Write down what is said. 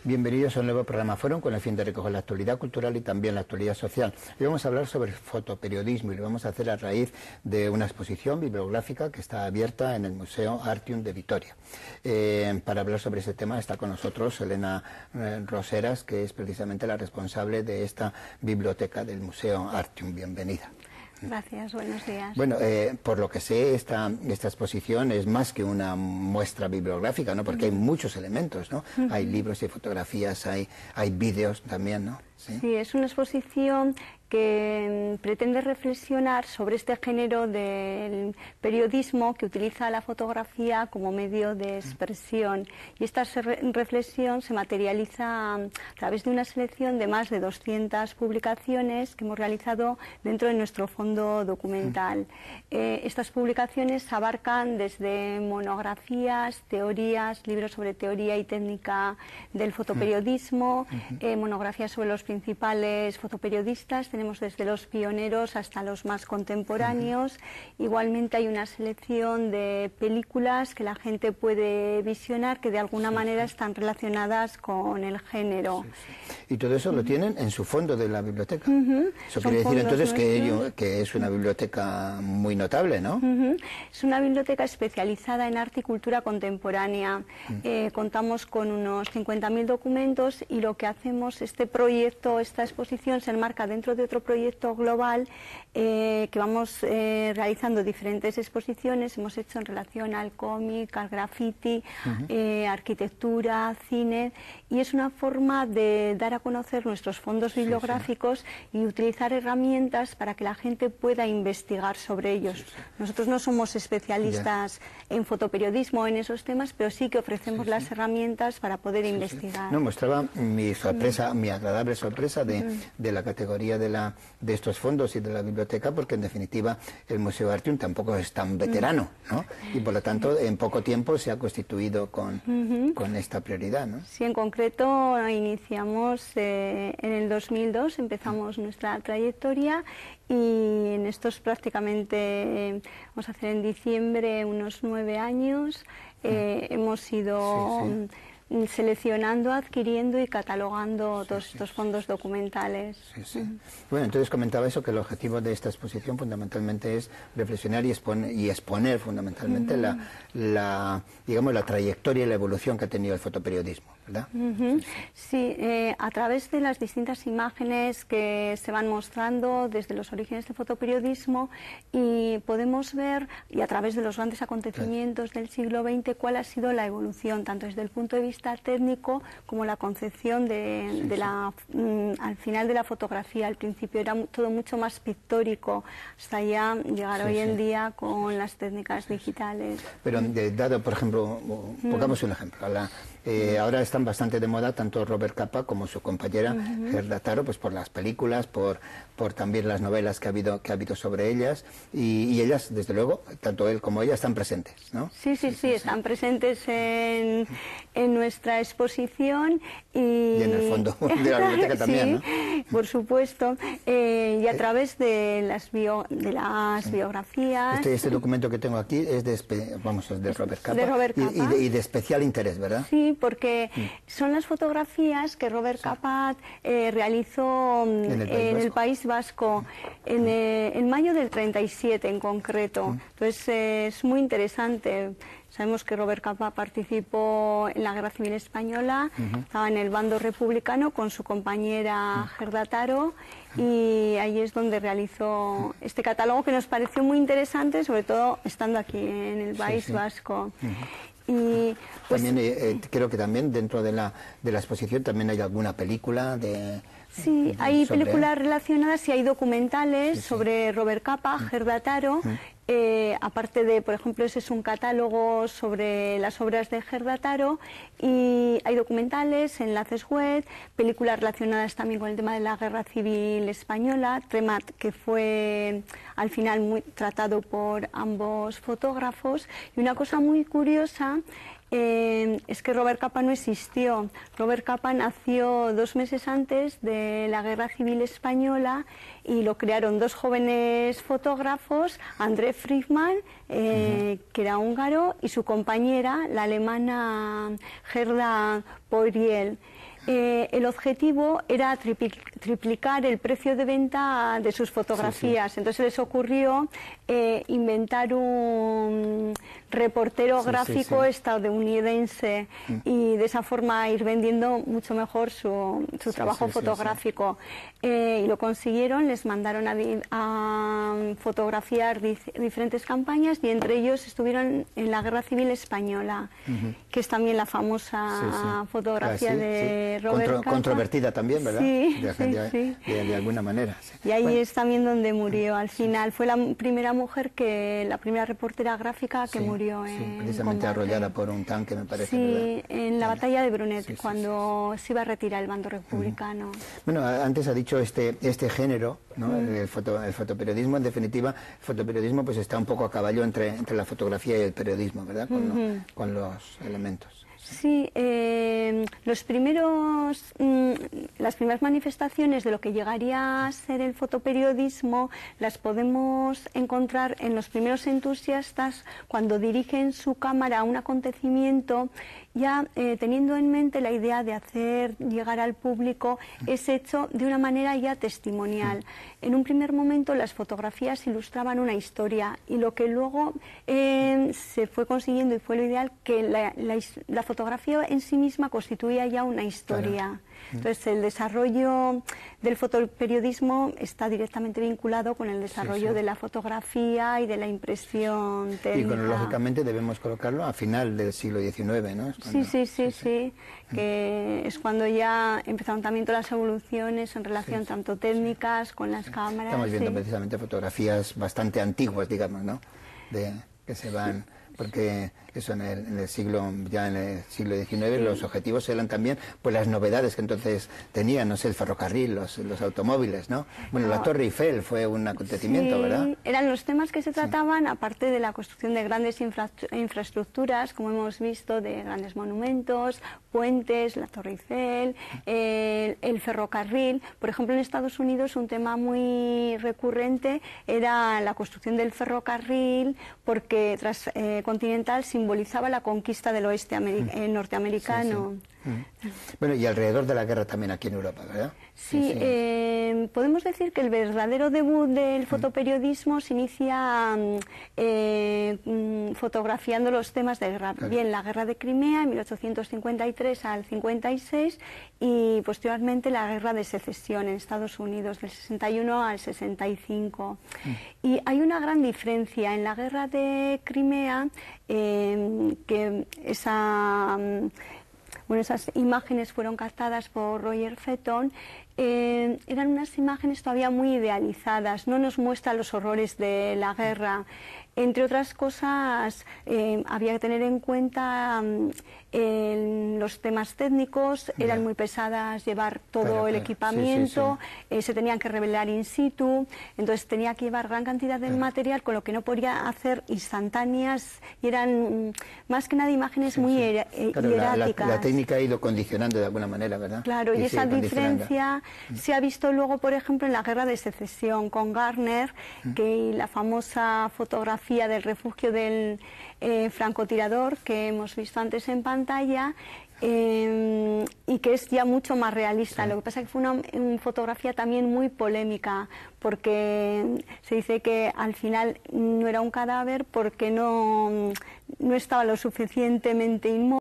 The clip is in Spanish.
Bienvenidos a un nuevo programa Fórum con el fin de recoger la actualidad cultural y también la actualidad social. Hoy vamos a hablar sobre fotoperiodismo y lo vamos a hacer a raíz de una exposición bibliográfica que está abierta en el Museo Artium de Vitoria. Para hablar sobre ese tema está con nosotros Elena Roseras, que es precisamente la responsable de esta biblioteca del Museo Artium. Bienvenida. Gracias, buenos días. Bueno, por lo que sé, esta exposición es más que una muestra bibliográfica, ¿no? Porque hay muchos elementos, ¿no? Hay libros y fotografías, hay vídeos también, ¿no? Sí, es una exposición que pretende reflexionar sobre este género del periodismo que utiliza la fotografía como medio de expresión. Y esta reflexión se materializa a través de una selección de más de 200 publicaciones que hemos realizado dentro de nuestro fondo documental. Estas publicaciones abarcan desde monografías, teorías, libros sobre teoría y técnica del fotoperiodismo, monografías sobre los principales fotoperiodistas. Tenemos desde los pioneros hasta los más contemporáneos. Igualmente hay una selección de películas que la gente puede visionar que de alguna manera están relacionadas con el género. Y todo eso lo tienen en su fondo de la biblioteca. Eso quiere decir entonces que es una biblioteca muy notable, ¿no? Es una biblioteca especializada en arte y cultura contemporánea. Contamos con unos 50.000 documentos y lo que hacemos, este proyecto, esta exposición se enmarca dentro de otro proyecto global que vamos realizando diferentes exposiciones. Hemos hecho en relación al cómic, al graffiti, arquitectura, cine, y es una forma de dar a conocer nuestros fondos bibliográficos y utilizar herramientas para que la gente pueda investigar sobre ellos. Nosotros no somos especialistas en fotoperiodismo en esos temas, pero sí que ofrecemos las herramientas para poder investigar. No, mostraba mi sorpresa, mi agradable sorpresa de la categoría de estos fondos y de la biblioteca, porque en definitiva el Museo Artium tampoco es tan veterano, ¿no? Y por lo tanto en poco tiempo se ha constituido con esta prioridad, ¿no? Sí, en concreto iniciamos en el 2002, empezamos nuestra trayectoria y en estos prácticamente, vamos a hacer en diciembre unos 9 años, hemos ido seleccionando, adquiriendo y catalogando todos estos fondos documentales. Bueno, entonces comentaba eso, que el objetivo de esta exposición fundamentalmente es reflexionar y exponer fundamentalmente digamos, la trayectoria y la evolución que ha tenido el fotoperiodismo, ¿verdad? Sí, a través de las distintas imágenes que se van mostrando desde los orígenes del fotoperiodismo, y podemos ver, y a través de los grandes acontecimientos del siglo XX, cuál ha sido la evolución, tanto desde el punto de vista técnico como la concepción al final de la fotografía. Al principio era todo mucho más pictórico, hasta ya llegar hoy en día con las técnicas digitales. Pero dado, por ejemplo, pongamos un ejemplo, ahora están bastante de moda tanto Robert Capa como su compañera Gerda Taro, pues por las películas, por también las novelas que ha habido sobre ellas, y ellas, desde luego, tanto él como ella están presentes, ¿no? Sí, están presentes en nuestra exposición y en el fondo de la biblioteca también, ¿no? Por supuesto, y a través de las biografías. Este documento que tengo aquí es de Robert Capa, y de especial interés, ¿verdad? Sí, porque son las fotografías que Robert Capa realizó en el País Vasco en mayo del 37 en concreto. Entonces es muy interesante. Sabemos que Robert Capa participó en la Guerra Civil Española, estaba en el bando republicano con su compañera Gerda Taro, y ahí es donde realizó este catálogo que nos pareció muy interesante, sobre todo estando aquí en el País Vasco. Y pues, también creo que también dentro de la exposición también hay alguna película Sí, hay películas relacionadas y hay documentales sobre Robert Capa, Gerda Taro. Aparte de, por ejemplo, ese es un catálogo sobre las obras de Gerda Taro, y hay documentales, enlaces web, películas relacionadas también con el tema de la Guerra Civil Española, tema que fue al final muy tratado por ambos fotógrafos. Y una cosa muy curiosa es que Robert Capa no existió. Robert Capa nació 2 meses antes de la Guerra Civil Española y lo crearon 2 jóvenes fotógrafos, André Friedman, que era húngaro, y su compañera, la alemana Gerda Poiriel. el objetivo era triplicar el precio de venta de sus fotografías. Entonces les ocurrió inventar un reportero gráfico estadounidense y de esa forma ir vendiendo mucho mejor su trabajo fotográfico. Y lo consiguieron, les mandaron a fotografiar diferentes campañas y entre ellos estuvieron en la Guerra Civil Española, que es también la famosa fotografía de Robert Capa. Controvertida también, ¿verdad? De alguna manera. Y ahí es también donde murió al final. Fue la primera mujer, la primera reportera gráfica que murió en precisamente combate. arrollada por un tanque, me parece. Sí, en la batalla de Brunet, cuando se iba a retirar el bando republicano. Bueno, antes ha dicho este género, ¿no? El fotoperiodismo, en definitiva, el fotoperiodismo pues está un poco a caballo entre la fotografía y el periodismo, ¿verdad? Con los elementos. Sí, las primeras manifestaciones de lo que llegaría a ser el fotoperiodismo las podemos encontrar en los primeros entusiastas cuando dirigen su cámara a un acontecimiento, ya teniendo en mente la idea de hacer llegar al público ese hecho de una manera ya testimonial. En un primer momento las fotografías ilustraban una historia y lo que luego se fue consiguiendo y fue lo ideal, que la fotografía en sí misma constituía ya una historia. Claro. Entonces el desarrollo del fotoperiodismo está directamente vinculado con el desarrollo de la fotografía y de la impresión técnica. Y cronológicamente debemos colocarlo a final del siglo XIX, ¿no? Sí, que es cuando ya empezaron también todas las evoluciones en relación tanto técnicas con las cámaras. Estamos viendo precisamente fotografías bastante antiguas, digamos, ¿no? Que se van... Porque eso en el siglo XIX los objetivos eran también pues las novedades que entonces tenían, no sé, el ferrocarril, los automóviles, ¿no? Bueno, la Torre Eiffel fue un acontecimiento, ¿verdad? Eran los temas que se trataban, aparte de la construcción de grandes infraestructuras, como hemos visto, de grandes monumentos, puentes, la Torre Eiffel, el ferrocarril. Por ejemplo, en Estados Unidos un tema muy recurrente era la construcción del ferrocarril, porque Continental simbolizaba la conquista del oeste norteamericano. Bueno, y alrededor de la guerra también aquí en Europa, ¿verdad? Sí, podemos decir que el verdadero debut del fotoperiodismo se inicia fotografiando los temas de guerra. Bien, la guerra de Crimea en 1853 al 56 y posteriormente la guerra de secesión en Estados Unidos del 61 al 65. Y hay una gran diferencia en la guerra de Crimea, que esas imágenes fueron captadas por Roger Fenton. Eran unas imágenes todavía muy idealizadas, no nos muestra los horrores de la guerra. Entre otras cosas, había que tener en cuenta los temas técnicos, eran muy pesadas llevar todo el equipamiento, se tenían que revelar in situ, entonces tenía que llevar gran cantidad de material, con lo que no podía hacer instantáneas, y eran más que nada imágenes muy hieráticas. La técnica ha ido condicionando de alguna manera, ¿verdad? Claro, y esa diferencia se ha visto luego, por ejemplo, en la guerra de secesión con Garner, que la famosa fotografía del refugio del francotirador que hemos visto antes en pantalla, y que es ya mucho más realista. Lo que pasa es que fue una fotografía también muy polémica, porque se dice que al final no era un cadáver porque no estaba lo suficientemente inmóvil.